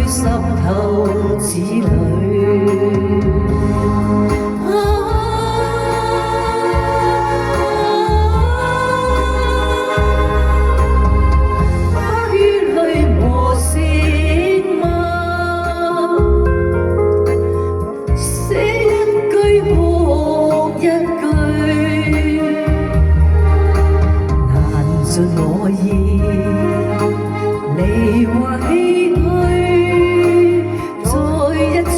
滲透子女。盡我意，你或唏噓，再一次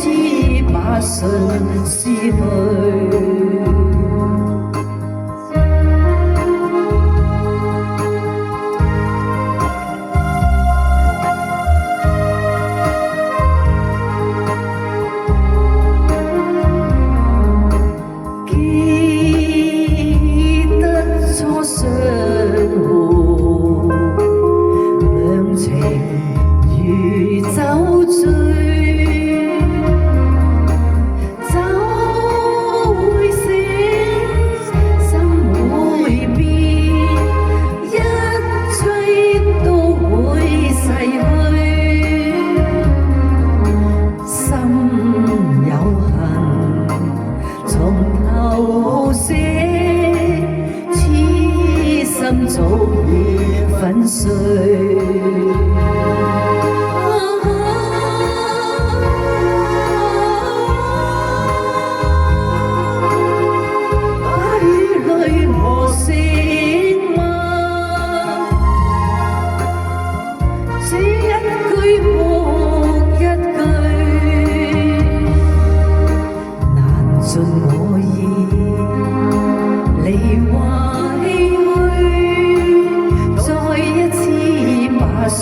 把信撕去。記得初相如酒醉，酒會醒，心會變，一切都會逝去。心有恨，從頭寫，痴心早已粉碎。盡我意，你或唏噓，再一次把信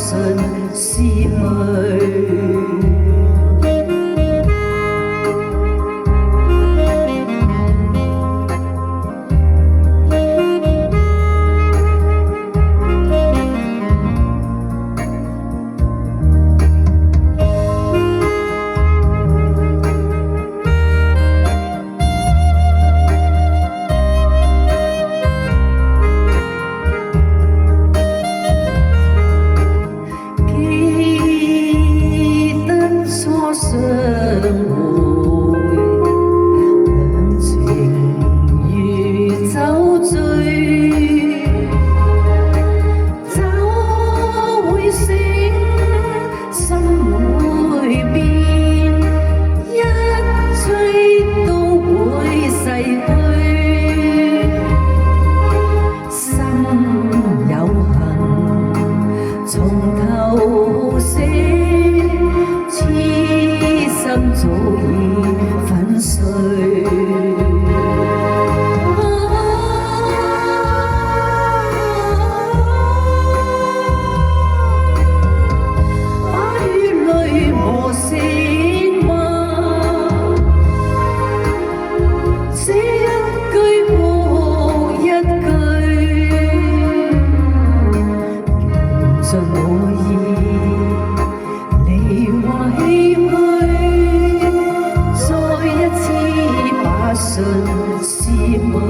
撕去。相會，兩情如酒醉，酒會醒，心會變，一切都會逝去。心有恨，從頭寫。心早已粉碎，把血淚磨成墨，這一句哭一句，盡我意，你或唏噓。信絲襪。